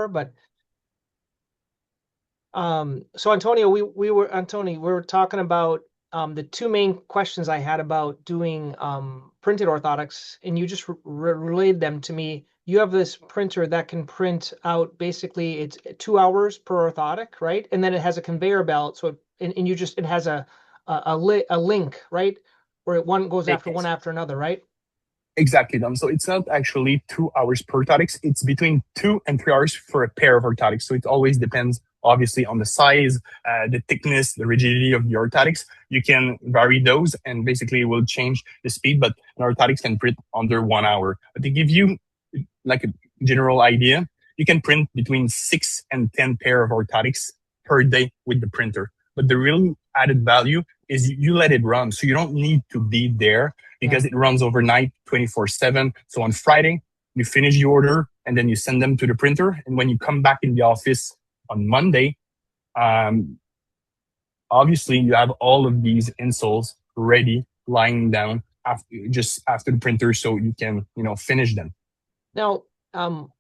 more, but so Antonio, we were talking about the two main questions I had about doing printed orthotics, and you just relayed them to me. You have this printer that can print out basically it's 2 hours per orthotic, right? And then it has a conveyor belt, so and you just it has a link, right? Where one goes after one after another, right? Exactly, Dom. So it's not actually 2 hours per orthotics. It's between 2 and 3 hours for a pair of orthotics. So it always depends, obviously, on the size, the thickness, the rigidity of the orthotics. You can vary those, and basically it will change the speed. But an orthotics can print under 1 hour. But to give you like a general idea, you can print between 6 and 10 pair of orthotics per day with the printer. But the real added value is you let it run, so you don't need to be there because it runs overnight 24/7. So on Friday, you finish your order and then you send them to the printer. And when you come back in the office on Monday, um, obviously you have all of these insoles ready, lying down just after the printer, so you can, finish them. Now,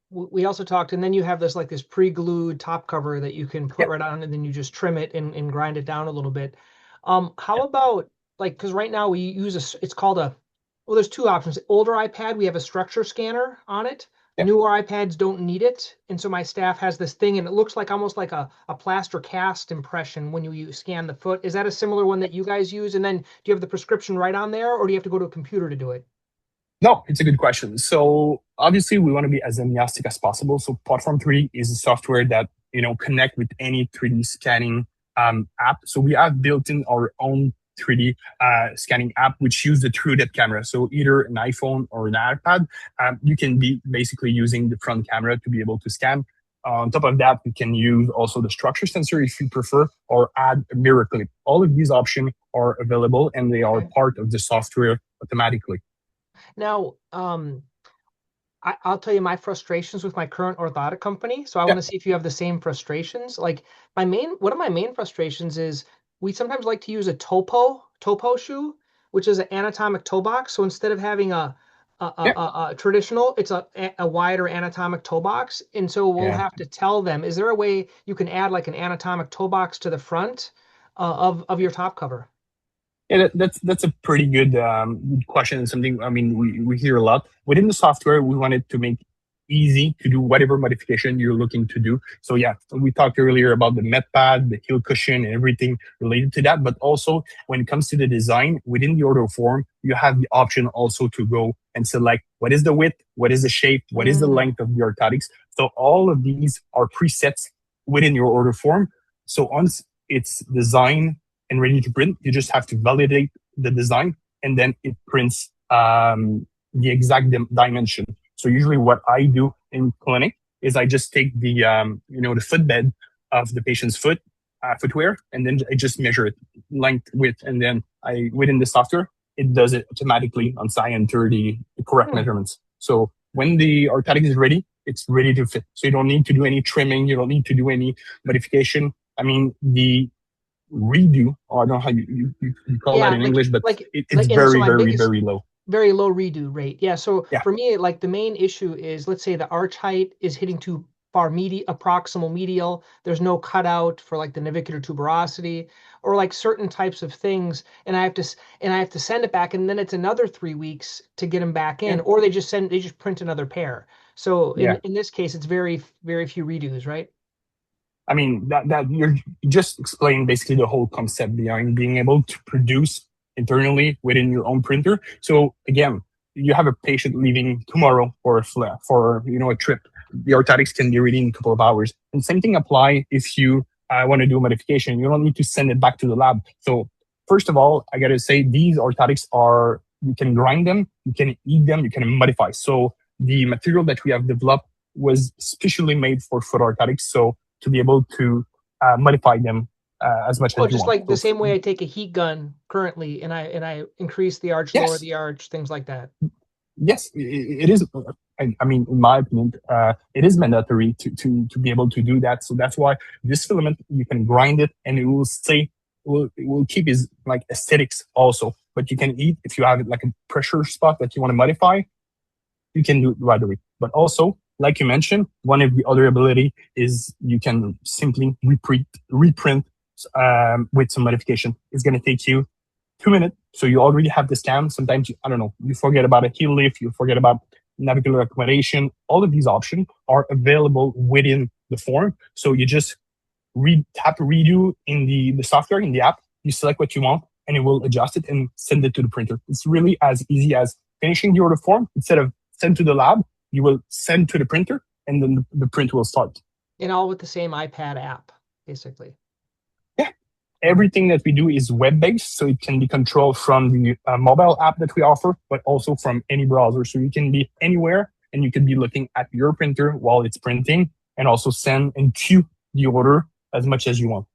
we also talked, and then you have this pre-glued top cover that you can put Yep. right on, and then you just trim it and grind it down a little bit. How about because right now we use it's called well, there's two options. Older iPad, we have a structure scanner on it. Yep. Newer iPads don't need it, and so my staff has this thing, and it looks like almost like a plaster cast impression when you scan the foot. Is that a similar one that you guys use? And then do you have the prescription right on there, or do you have to go to a computer to do it? No, it's a good question. So obviously we want to be as agnostic as possible. So Platform 3 is a software that, connect with any 3D scanning app. So we have built in our own 3D scanning app, which use the TrueDepth camera. So either an iPhone or an iPad, you can be basically using the front camera to be able to scan. On top of that, you can use also the structure sensor if you prefer, or add a mirror clip. All of these options are available and they are part of the software automatically. Now, I'll tell you my frustrations with my current orthotic company. So I want to see if you have the same frustrations. Like one of my main frustrations is we sometimes like to use a topo shoe, which is an anatomic toe box. So instead of having a traditional, it's a wider anatomic toe box. And so we'll have to tell them, is there a way you can add like an anatomic toe box to the front of your top cover? Yeah, that's a pretty good question, and something we hear a lot. Within the software, we wanted to make easy to do whatever modification you're looking to do. So yeah, we talked earlier about the med pad, the heel cushion, and everything related to that. But also when it comes to the design within the order form, you have the option also to go and select what is the width, what is the shape, what is the length of the orthotics. So all of these are presets within your order form. So once it's designed and ready to print, you just have to validate the design, and then it prints the exact dimension. So usually what I do in clinic is I just take the the footbed of the patient's footwear, and then I just measure it length, width, and then within the software it does it automatically once I enter the correct measurements. So when the orthotic is ready, it's ready to fit. So you don't need to do any trimming, you don't need to do any modification. I mean, the redo, or I don't know how you call that in English, but it's very, very low. Very low redo rate. Yeah. So for me, like the main issue is, let's say the arch height is hitting too far proximal medial. There's no cutout for like the navicular tuberosity or like certain types of things, and I have to send it back, and then it's another 3 weeks to get them back in, or they just print another pair. So in this case, it's very, very few redos, right? I mean, that you're just explaining basically the whole concept behind being able to produce internally within your own printer. So again, you have a patient leaving tomorrow for a trip. The orthotics can be ready in a couple of hours. And same thing apply if you want to do a modification. You don't need to send it back to the lab. So first of all, I got to say these orthotics you can grind them, you can eat them, you can modify. So the material that we have developed was specially made for foot orthotics. So to be able to modify them as much as you want. Just like the same way I take a heat gun currently, and I increase the arch, lower the arch, things like that. Yes, it is. I mean, in my opinion, it is mandatory to be able to do that. So that's why this filament, you can grind it, and it will stay. It will keep its like aesthetics also. But you can eat if you have like a pressure spot that you want to modify. You can do it right away. But also, like you mentioned, one of the other ability is you can simply reprint with some modification. It's going to take you 2 minutes. So you already have the scan. Sometimes, I don't know, you forget about a heel lift, you forget about navicular accommodation. All of these options are available within the form. So you just tap redo in the software, in the app. You select what you want and it will adjust it and send it to the printer. It's really as easy as finishing the order form. Instead of send to the lab, you will send to the printer and then the print will start. And all with the same iPad app, basically. Yeah. Okay. Everything that we do is web-based, so it can be controlled from the mobile app that we offer, but also from any browser. So you can be anywhere and you can be looking at your printer while it's printing and also send and queue the order as much as you want.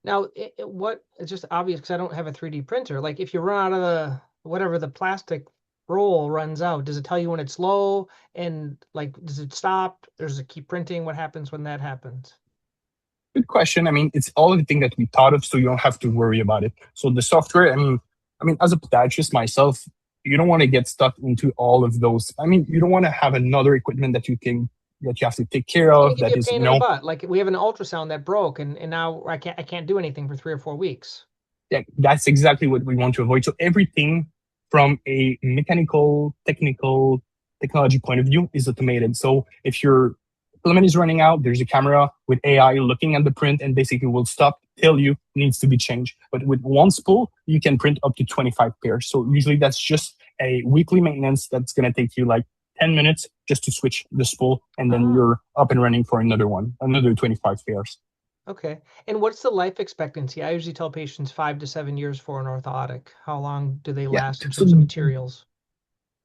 Now, what it's just obvious because I don't have a 3D printer. Like if you run out of the whatever the plastic roll runs out, does it tell you when it's low? And like, does it stop? Does it keep printing? What happens when that happens? Good question. I mean, it's all the thing that we thought of, so you don't have to worry about it. So the software, I mean, as a podiatrist myself, you don't want to get stuck into all of those. I mean, you don't want to have another equipment that you have to take care It's gonna of. give you That a is, pain in the butt. Like we have an ultrasound that broke, and now I can't do anything for 3 or 4 weeks. yeah, that's exactly what we want to avoid. So everything from a mechanical, technical, technology point of view is automated. So if your filament is running out, there's a camera with AI looking at the print and basically will stop, tell you needs to be changed. But with one spool, you can print up to 25 pairs. So usually that's just a weekly maintenance that's going to take you like 10 minutes just to switch the spool. And then Ah, you're up and running for another 25 pairs. okay. And what's the life expectancy? I usually tell patients 5 to 7 years for an orthotic. How long do they Yeah. last in So terms of materials?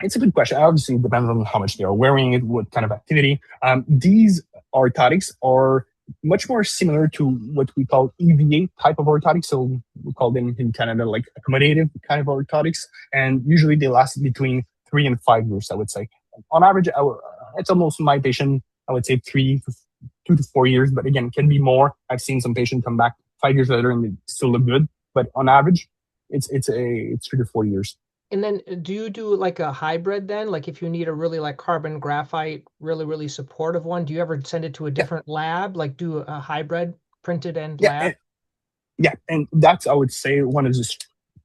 it's a good question. Obviously, it depends on how much they are wearing it, what kind of activity. These orthotics are much more similar to what we call EVA type of orthotics. So we call them in Canada like accommodative kind of orthotics. And usually they last between 3 and 5 years, I would say. On average, it's almost my patient, I would say 2 to 4 years. But again, can be more. I've seen some patients come back 5 years later and they still look good. But on average, it's 3 to 4 years. And then do you do like a hybrid then? Like if you need a really like carbon graphite, really, really supportive one, do you ever send it to a Yeah, different lab? Like do a hybrid printed and yeah. lab? Yeah, and that's I would say one of the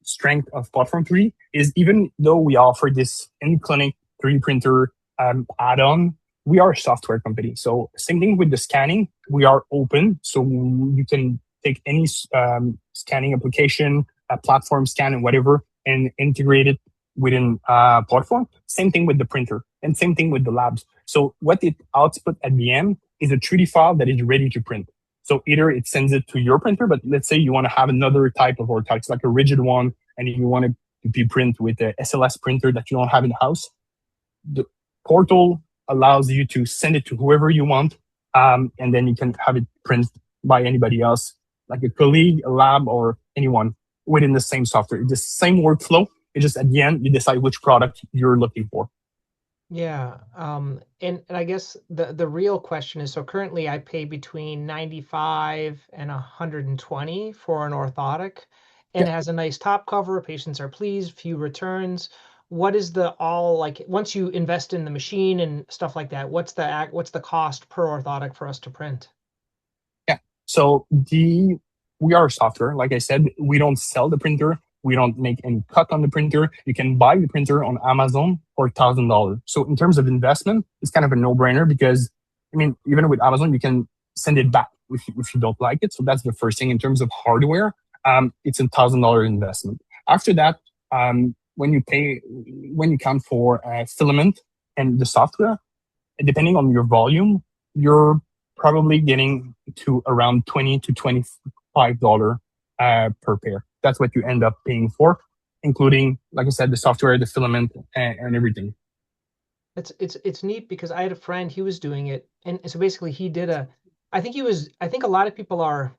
strength of Platform 3 is even though we offer this in clinic 3D printer add-on, we are a software company. So same thing with the scanning, we are open, so you can take any scanning application, a platform scan, and whatever, and integrate it within platform. Same thing with the printer, and same thing with the labs. So what it output at the end is a 3D file that is ready to print. So either it sends it to your printer, but let's say you want to have another type of orthotics, like a rigid one, and you want it to be print with a SLS printer that you don't have in the house. The portal allows you to send it to whoever you want, and then you can have it printed by anybody else, like a colleague, a lab, or anyone within the same software. It's the same workflow. It's just at the end, you decide which product you're looking for. Yeah. And I guess the real question is, so currently I pay between 95 and 120 for an orthotic and Yeah. it has a nice top cover. Patients are pleased, few returns. What is the all like once you invest in the machine and stuff like that, what's the cost per orthotic for us to print? Yeah. So we are a software. Like I said, we don't sell the printer. We don't make any cut on the printer. You can buy the printer on Amazon for $1,000. So in terms of investment, it's kind of a no-brainer because I mean, even with Amazon, you can send it back if you don't like it. So that's the first thing in terms of hardware. It's $1,000 investment. After that, when you count for filament and the software, depending on your volume, you're probably getting to around $20 to $25 per pair. That's what you end up paying for, including, like I said, the software, the filament, and everything. It's neat because I had a friend, he was doing it, and so basically he did I think a lot of people are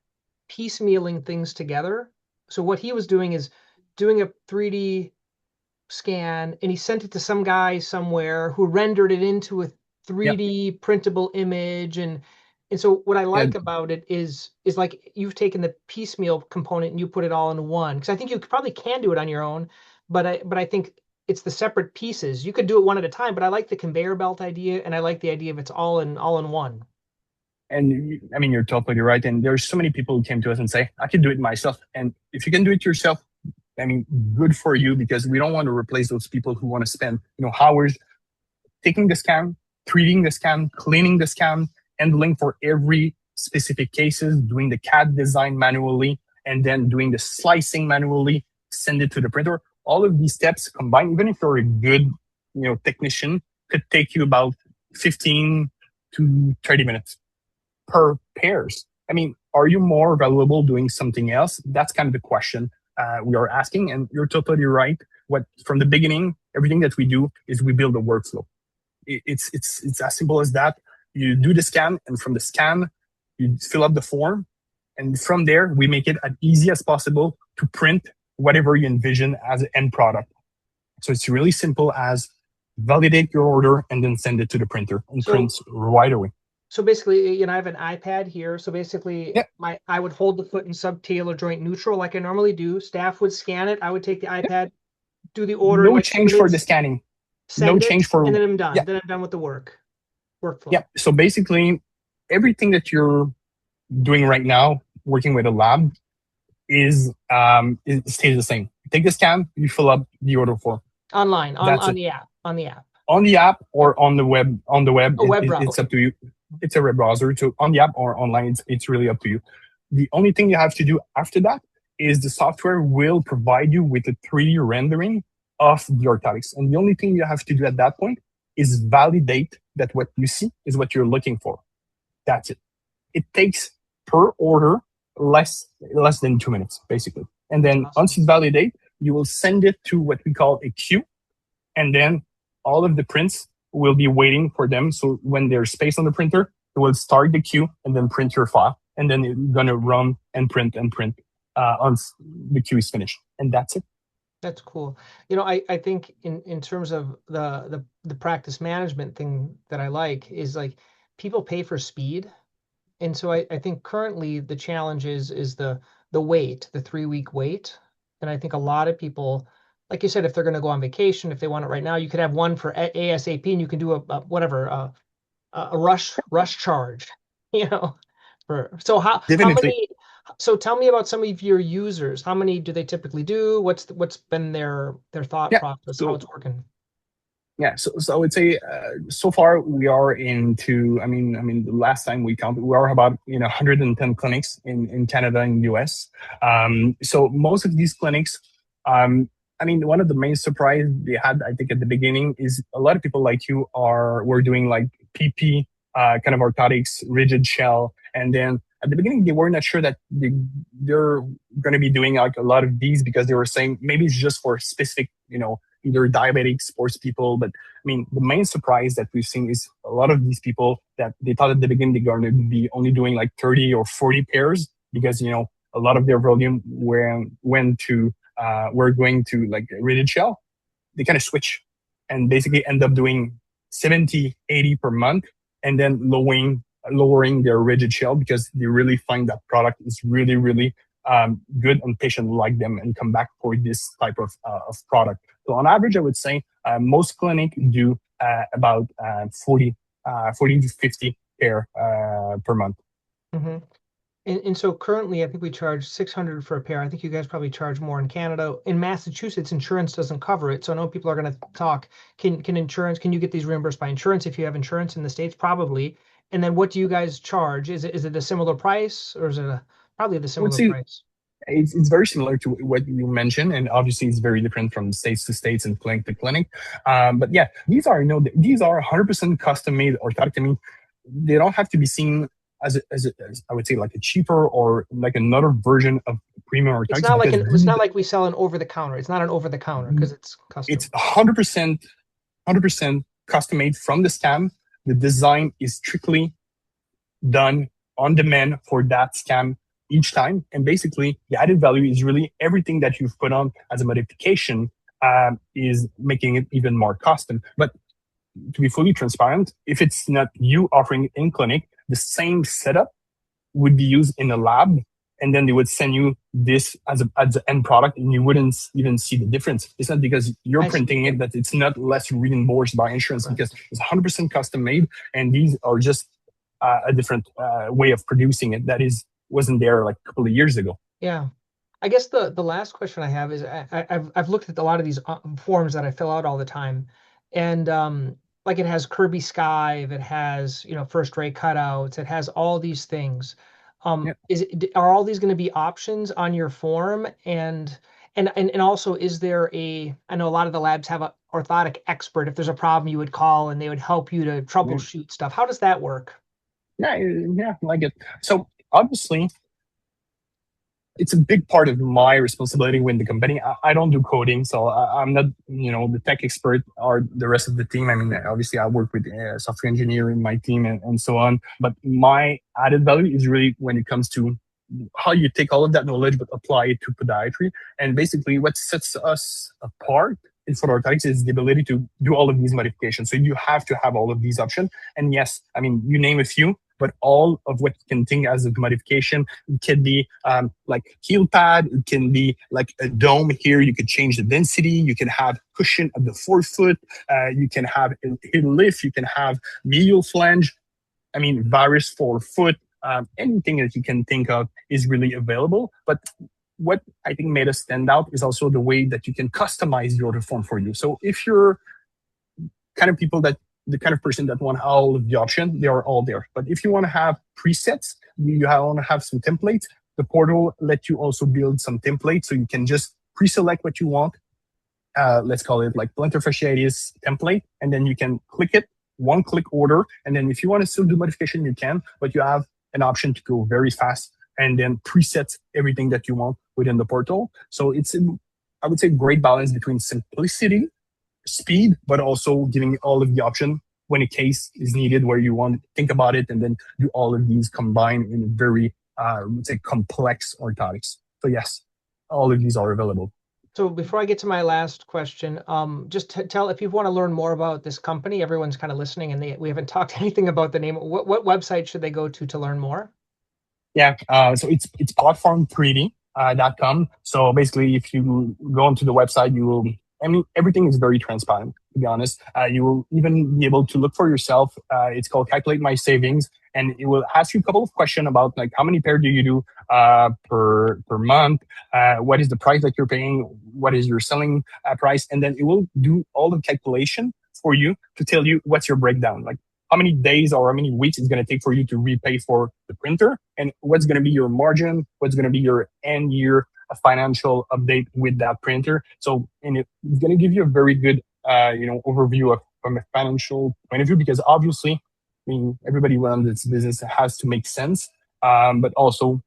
piecemealing things together. So what he was doing is doing a 3D scan and he sent it to some guy somewhere who rendered it into a Yep. 3D printable image and so what I Yeah. like about it is like you've taken the piecemeal component and you put it all in one because I think you probably can do it on your own but I think it's the separate pieces. You could do it one at a time, but I like the conveyor belt idea, and I like the idea of it's all in one. And I mean, you're totally right. And there's so many people who came to us and say, I can do it myself. And if you can do it yourself, I mean, good for you, because we don't want to replace those people who want to spend, hours taking the scan, treating the scan, cleaning the scan, handling for every specific cases, doing the CAD design manually, and then doing the slicing manually, send it to the printer. All of these steps combined, even if you're a good, technician, could take you about 15 to 30 minutes per pairs. I mean, are you more valuable doing something else? That's kind of the question we are asking. And you're totally right. From the beginning, everything that we do is we build a workflow. It's as simple as that. You do the scan, and from the scan, you fill up the form, and from there, we make it as easy as possible to print whatever you envision as an end product. So it's really simple as validate your order and then send it to the printer and prints right away. So basically, I have an iPad here. So basically, I would hold the foot in subtalar joint neutral like I normally do. Staff would scan it. I would take the iPad, do the order. No change for the scanning. No change for, and then I'm done. Yeah. Then I'm done with the workflow. Yeah. So basically, everything that you're doing right now, working with a lab, it stays the same. You take the scan, you fill up the order form. Online, on the app. On the app or on the web. On the web, it's up to you. It's a web browser. So on the app or online, it's really up to you. The only thing you have to do after that is the software will provide you with a 3D rendering of the orthotics. And the only thing you have to do at that point is validate that what you see is what you're looking for. That's it. It takes per order less than 2 minutes, basically. And then once you validate, you will send it to what we call a queue. And then all of the prints will be waiting for them. So when there's space on the printer, it will start the queue and then print your file. And then it's going to run and print once the queue is finished. And that's it. That's cool. I think in terms of the practice management thing that I like is like people pay for speed. And so I think currently the challenge is the wait, the 3-week wait. And I think a lot of people, like you said, if they're going to go on vacation, if they want it right now, you could have one for ASAP, and you can do a rush charge, so how many, so tell me about some of your users. How many do they typically do? What's been their thought process, how it's working? Yeah, so I would say so far we are into. I mean, the last time we counted, we are about 110 clinics in Canada and US. So most of these clinics, one of the main surprise they had, I think, at the beginning is a lot of people like you were doing like PP kind of orthotics, rigid shell, and then at the beginning they were not sure that they're going to be doing like a lot of these because they were saying maybe it's just for specific, either diabetic sports people. But I mean, the main surprise that we've seen is a lot of these people that they thought at the beginning they're going to be only doing like 30 or 40 pairs because, a lot of their volume were going to like rigid shell. They kind of switch and basically end up doing 70, 80 per month and then lowering their rigid shell because they really find that product is really, really good and patients like them and come back for this type of product. So on average, I would say most clinics do about 40 to 50 pair per month. Mm-hmm. And so currently, I think we charge $600 for a pair. I think you guys probably charge more in Canada. In Massachusetts, insurance doesn't cover it. So I know people are going to talk. Can you get these reimbursed by insurance if you have insurance in the States? Probably. And then what do you guys charge? Is it a similar price or is it probably the similar price? It's very similar to what you mentioned, and obviously it's very different from states to states and clinic to clinic. But yeah, these are 100% custom made orthotic. I mean, they don't have to be seen as I would say like a cheaper or like another version of premium orthotics. It's not like we sell an over the counter. It's not an over the counter because it's custom. It's 100% custom made from the scan. The design is strictly done on demand for that scan each time. And basically, the added value is really everything that you've put on as a modification is making it even more custom. But to be fully transparent, if it's not you offering in clinic, the same setup would be used in a lab and then they would send you this as the end product, and you wouldn't even see the difference. It's not because you're I see. printing it that it's not less reimbursed by insurance, Right. because it's 100% custom made, and these are just a different way of producing it that wasn't there like a couple of years ago. Yeah. I guess the last question I have is I've looked at a lot of these forms that I fill out all the time, and like it has Kirby Skive, it has first rate cutouts, it has all these things. Yeah. Are all these going to be options on your form? And also, is there I know a lot of the labs have a orthotic expert. If there's a problem, you would call and they would help you to Yeah, troubleshoot stuff. How does that work? yeah, I like it. So obviously, it's a big part of my responsibility within the company. I don't do coding, so I'm not, the tech expert or the rest of the team. I mean, obviously, I work with a software engineer in my team and so on. But my added value is really when it comes to how you take all of that knowledge but apply it to podiatry. And basically, what sets us apart in orthotics is the ability to do all of these modifications. So you have to have all of these options. And yes, I mean, you name a few, but all of what you can think as a modification, it can be like heel pad, it can be like a dome here. You could change the density. You can have cushion at the forefoot. You can have a heel lift. You can have medial flange. I mean, various forefoot. Anything that you can think of is really available. But what I think made us stand out is also the way that you can customize the order form for you. So if you're kind of people that the kind of person that want all of the options, they are all there. But if you want to have presets, want to have some templates, the portal let you also build some templates, so you can just pre-select what you want. Let's call it like plantar fasciitis template, and then you can click it, one click order, and then if you want to still do modification, you can, but you have an option to go very fast and then preset everything that you want within the portal. So it's, I would say, great balance between simplicity, speed, but also giving all of the option when a case is needed where you want to think about it and then do all of these combined in a very, I would say, complex orthotics. So yes, all of these are available. So before I get to my last question, just tell if you want to learn more about this company, everyone's kind of listening and we haven't talked anything about the name. What website should they go to learn more? Yeah, so it's platform3d.com. So basically, if you go onto the website, you will, I mean, everything is very transparent, to be honest. You will even be able to look for yourself. It's called Calculate My Savings, and it will ask you a couple of questions about like how many pair do you do per month, what is the price that you're paying, what is your selling price, and then it will do all the calculation for you to tell you what's your breakdown, like how many days or how many weeks it's going to take for you to repay for the printer, and what's going to be your margin, what's going to be your end year financial update with that printer. So, and it's going to give you a very good, overview of from a financial point of view, because obviously, I mean, everybody runs its business has to make sense. But also,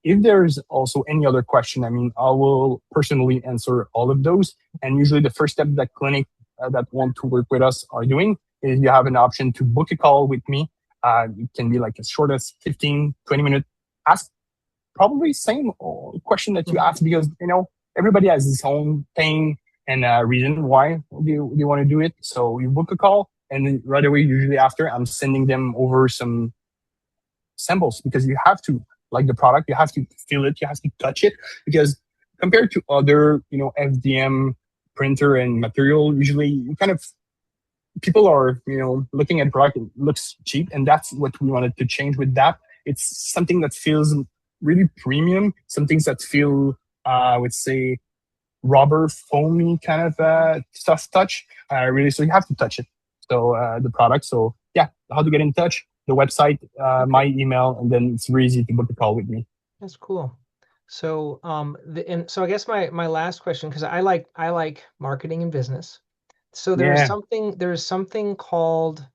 if there's also any other question, I mean, I will personally answer all of those. And usually the first step that clinic that want to work with us are doing is you have an option to book a call with me. It can be like as short as 15, 20 minutes. Ask probably same question that you asked, because, everybody has his own thing and reason why they want to do it. So you book a call, and then right away, usually after, I'm sending them over some samples, because you have to like the product, you have to feel it, you have to touch it, because compared to other, FDM printer and material, usually you kind of people are, looking at product, it looks cheap, and that's what we wanted to change with that. It's something that feels really premium, some things that feel, I would say, rubber, foamy kind of stuff touch. Really, so you have to touch it. So the product. So yeah, how to get in touch? The website, my email, and then it's really easy to book a call with me. That's cool. So so I guess my last question, because I like marketing and business. So Yeah, there is something called,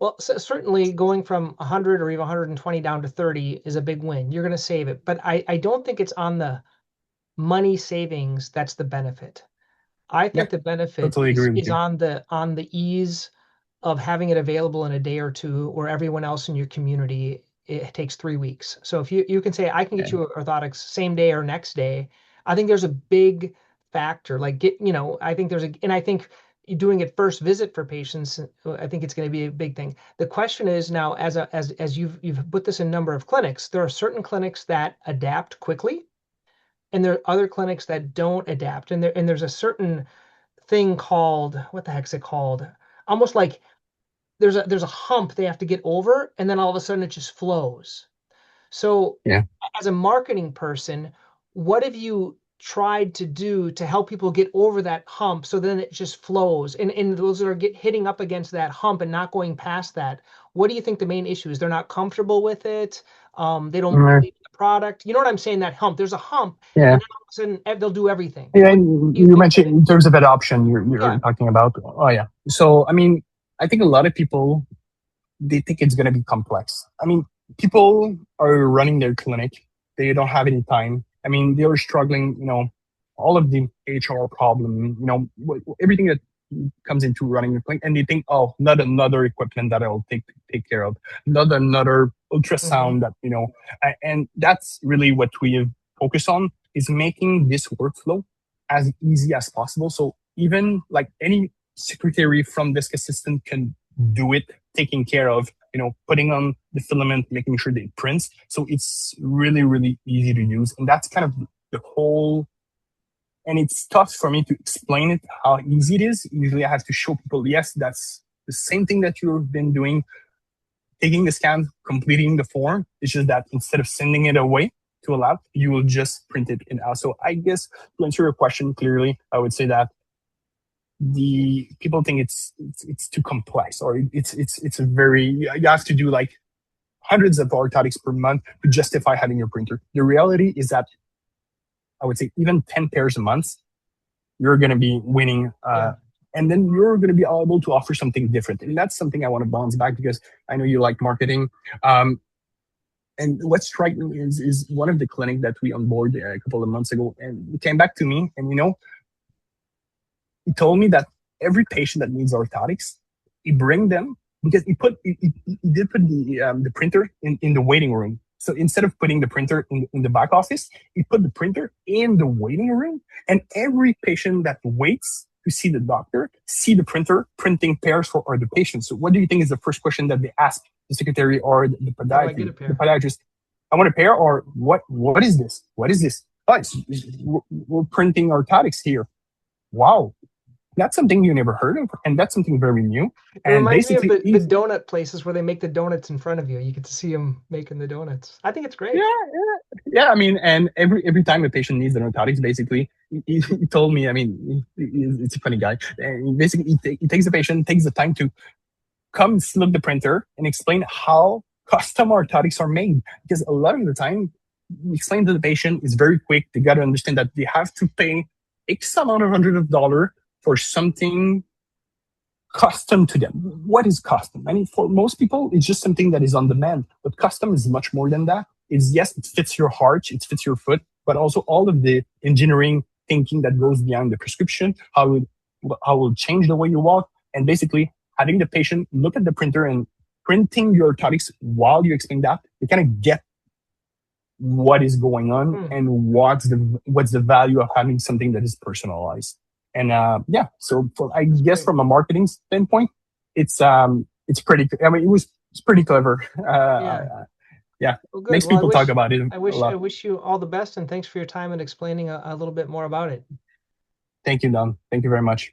well, certainly going from 100 or even 120 down to 30 is a big win. You're going to save it, but I don't think it's on the money savings that's the benefit. I yeah, think the benefit totally agree with is you. on the ease of having it available in a day or two, where everyone else in your community, it takes 3 weeks. So if you can say I can get Yeah, you orthotics same day or next day, I think there's a big factor. Like I think and I think doing it first visit for patients, I think it's going to be a big thing. The question is now, as you've put this in a number of clinics, there are certain clinics that adapt quickly, and there are other clinics that don't adapt. And there's a certain thing called, what the heck's it called? Almost like there's a hump they have to get over, and then all of a sudden it just flows. So, Yeah. as a marketing person, what have you tried to do to help people get over that hump so then it just flows? And those that are hitting up against that hump and not going past that, what do you think the main issue is? They're not comfortable with it. They don't Mm, believe in the product. You know what I'm saying? That hump. There's a hump, yeah. and then all of a sudden they'll do everything. Yeah, What and do you you think that mentioned is? in terms of adoption, you're Yeah. talking about. Oh yeah. So I mean, I think a lot of people, they think it's going to be complex. I mean, people are running their clinic. They don't have any time. I mean, they are struggling, all of the HR problem, everything that comes into running the clinic. And they think, oh, not another equipment that I'll take care of, not another Hmm. ultrasound that, and that's really what we have focused on, is making this workflow as easy as possible. So even like any secretary from desk assistant can do it, taking care of, putting on the filament, making sure that it prints. So it's really, really easy to use. And that's kind of the whole, and it's tough for me to explain it, how easy it is. Usually I have to show people, yes, that's the same thing that you've been doing, taking the scan, completing the form. It's just that instead of sending it away to a lab, you will just print it in out. So I guess to answer your question clearly, I would say that the people think it's too complex, or it's a very, you have to do like hundreds of orthotics per month to justify having your printer. The reality is that I would say even 10 pairs a month, you're going to be winning. Yeah. And then you're going to be able to offer something different. And that's something I want to bounce back, because I know you like marketing. Um, and what's striking is one of the clinic that we onboarded a couple of months ago, and he came back to me, and he told me that every patient that needs orthotics, he bring them, because he did put the printer in the waiting room. So instead of putting the printer in the back office, he put the printer in the waiting room, and every patient that waits to see the doctor see the printer printing pairs for other patients. So what do you think is the first question that they ask the secretary or the How do I get a the pair? podiatrist? I want a pair, or what is this? What is this? Oh, we're printing orthotics here. Wow, that's something you never heard of, and that's something very new. It And reminds me of basically, the donut places where they make the donuts in front of you. You get to see them making the donuts. I think it's yeah, great. yeah. I mean, and every time a patient needs the orthotics, basically, he told me. I mean, it's a funny guy. And basically, he takes the patient, takes the time to come look the printer and explain how custom orthotics are made. Because a lot of the time, explain to the patient is very quick. They got to understand that they have to pay X amount of hundred of dollar for something custom to them. What is custom? I mean, for most people, it's just something that is on demand. But custom is much more than that. It's, yes, it fits your heart, it fits your foot, but also all of the engineering thinking that goes behind the prescription, how it will change the way you walk, and basically having the patient look at the printer and printing your orthotics while you explain that, you kind of get what is going on Hmm. and what's the value of having something that is personalized. And yeah, so I That's guess great. from a marketing standpoint, it's pretty. I mean, it's pretty clever. Yeah. Yeah, Well, good. makes Well, I people talk wish about it I a wish I lot. wish you all the best, and thanks for your time and explaining a little bit more about it. Thank you, Don. Thank you very much.